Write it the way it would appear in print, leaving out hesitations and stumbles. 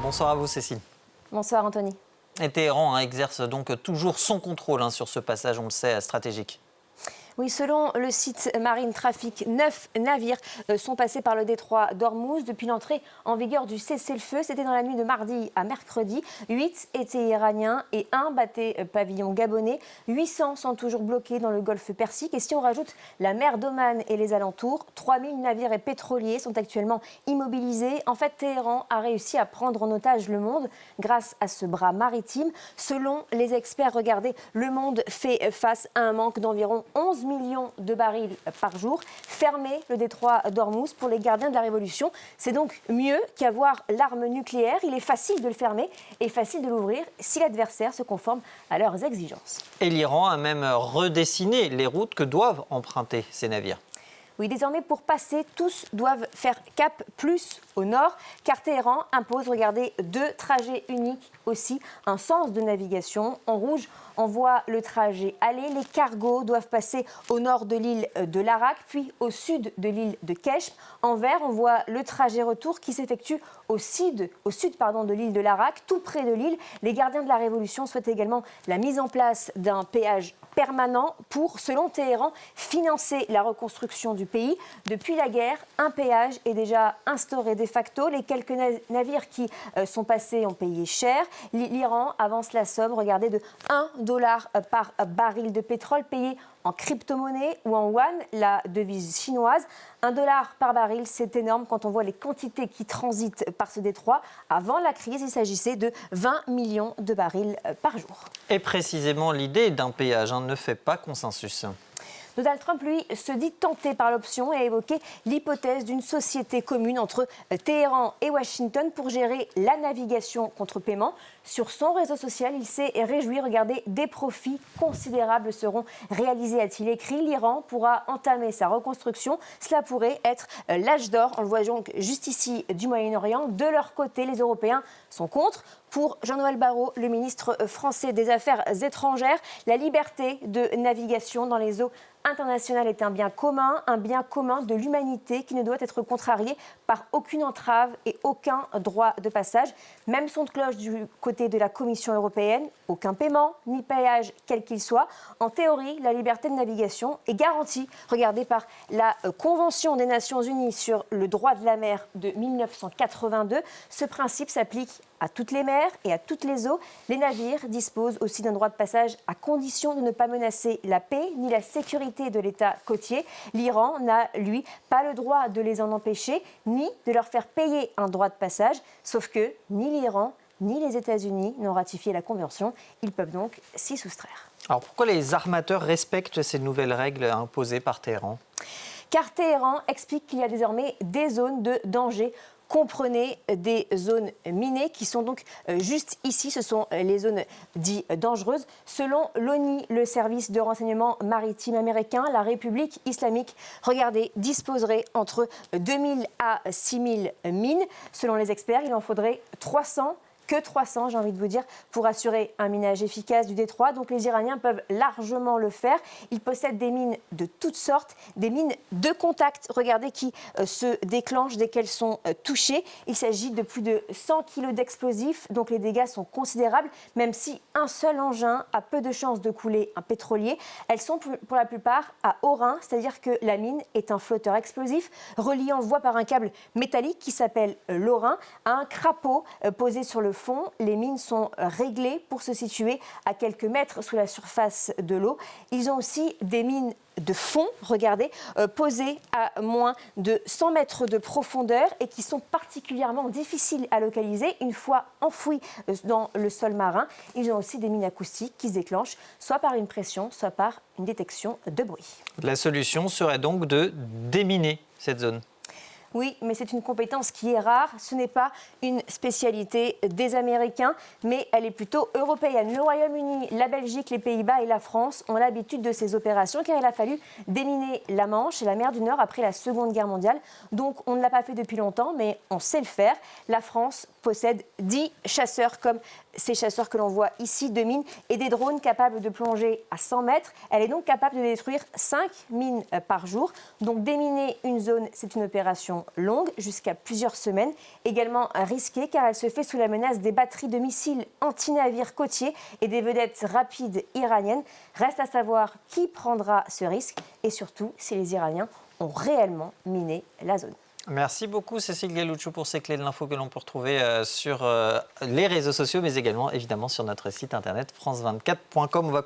Bonsoir à vous, Cécile. Bonsoir, Anthony. Et Téhéran exerce donc toujours son contrôle sur ce passage, on le sait, stratégique. Oui, selon le site Marine Traffic, 9 navires sont passés par le détroit d'Ormuz depuis l'entrée en vigueur du cessez-le-feu. C'était dans la nuit de mardi à mercredi. 8 étaient iraniens et 1 battait pavillon gabonais. 800 sont toujours bloqués dans le golfe Persique. Et si on rajoute la mer d'Oman et les alentours, 3000 navires et pétroliers sont actuellement immobilisés. En fait, Téhéran a réussi à prendre en otage le monde grâce à ce bras maritime. Selon les experts, regardez, le monde fait face à un manque d'environ 11 millions de barils par jour. Fermer le détroit d'Ormuz pour les gardiens de la Révolution, c'est donc mieux qu'avoir l'arme nucléaire. Il est facile de le fermer et facile de l'ouvrir si l'adversaire se conforme à leurs exigences. Et l'Iran a même redessiné les routes que doivent emprunter ces navires. Oui, désormais, pour passer, tous doivent faire cap plus au nord, car Téhéran impose, regardez, 2 trajets uniques aussi, un sens de navigation. En rouge, on voit le trajet aller. Les cargos doivent passer au nord de l'île de Larak, puis au sud de l'île de Keshm. En vert, on voit le trajet retour qui s'effectue au sud de l'île de Larak, tout près de l'île. Les gardiens de la Révolution souhaitent également la mise en place d'un péage permanent pour, selon Téhéran, financer la reconstruction du pays. Depuis la guerre, un péage est déjà instauré de facto. Les quelques navires qui sont passés ont payé cher. L'Iran avance la somme, regardez, de $1 par baril de pétrole payé en crypto-monnaie ou en yuan, la devise chinoise. $1 par baril, c'est énorme quand on voit les quantités qui transitent par ce détroit. Avant la crise, il s'agissait de 20 millions de barils par jour. Et précisément, l'idée d'un péage ne fait pas consensus. Donald Trump, lui, se dit tenté par l'option et a évoqué l'hypothèse d'une société commune entre Téhéran et Washington pour gérer la navigation contre paiement. Sur son réseau social, il s'est réjoui, regardez, des profits considérables seront réalisés, a-t-il écrit. L'Iran pourra entamer sa reconstruction. Cela pourrait être l'âge d'or. On le voit donc juste ici du Moyen-Orient. De leur côté, les Européens sont contre. Pour Jean-Noël Barrot, le ministre français des Affaires étrangères, la liberté de navigation dans les eaux internationales est un bien commun de l'humanité qui ne doit être contrarié par aucune entrave et aucun droit de passage. Même son de cloche du côté de la Commission européenne, aucun paiement ni péage quel qu'il soit. En théorie, la liberté de navigation est garantie, regardez, par la Convention des Nations Unies sur le droit de la mer de 1982. Ce principe s'applique à toutes les mers et à toutes les eaux. Les navires disposent aussi d'un droit de passage à condition de ne pas menacer la paix ni la sécurité de l'État côtier. L'Iran n'a, lui, pas le droit de les en empêcher ni de leur faire payer un droit de passage. Sauf que ni l'Iran ni les États-Unis n'ont ratifié la Convention. Ils peuvent donc s'y soustraire. Alors pourquoi les armateurs respectent ces nouvelles règles imposées par Téhéran ? Car Téhéran explique qu'il y a désormais des zones de danger. Comprenez des zones minées qui sont donc juste ici. Ce sont les zones dites dangereuses. Selon l'ONI, le service de renseignement maritime américain, la République islamique, regardez, disposerait entre 2000 à 6000 mines. Selon les experts, il en faudrait 300. Que 300, j'ai envie de vous dire, pour assurer un minage efficace du détroit. Donc les Iraniens peuvent largement le faire. Ils possèdent des mines de toutes sortes, des mines de contact, regardez, qui se déclenchent dès qu'elles sont touchées. Il s'agit de plus de 100 kg d'explosifs, donc les dégâts sont considérables, même si un seul engin a peu de chances de couler un pétrolier. Elles sont pour la plupart à Orin, c'est-à-dire que la mine est un flotteur explosif relié, on le voit, par un câble métallique qui s'appelle l'Orin à un crapaud posé sur le fond. Les mines sont réglées pour se situer à quelques mètres sous la surface de l'eau. Ils ont aussi des mines de fond, regardez, posées à moins de 100 mètres de profondeur et qui sont particulièrement difficiles à localiser une fois enfouies dans le sol marin. Ils ont aussi des mines acoustiques qui se déclenchent soit par une pression, soit par une détection de bruit. La solution serait donc de déminer cette zone. Oui, mais c'est une compétence qui est rare. Ce n'est pas une spécialité des Américains, mais elle est plutôt européenne. Le Royaume-Uni, la Belgique, les Pays-Bas et la France ont l'habitude de ces opérations car il a fallu déminer la Manche et la mer du Nord après la Seconde Guerre mondiale. Donc on ne l'a pas fait depuis longtemps, mais on sait le faire. La France possède 10 chasseurs comme ces chasseurs que l'on voit ici de mines et des drones capables de plonger à 100 mètres. Elle est donc capable de détruire 5 mines par jour. Donc déminer une zone, c'est une opération longue, jusqu'à plusieurs semaines, également risquée car elle se fait sous la menace des batteries de missiles anti-navires côtiers et des vedettes rapides iraniennes. Reste à savoir qui prendra ce risque et surtout si les Iraniens ont réellement miné la zone. Merci beaucoup Cécile Galluccio pour ces clés de l'info que l'on peut retrouver sur les réseaux sociaux, mais également évidemment sur notre site internet france24.com.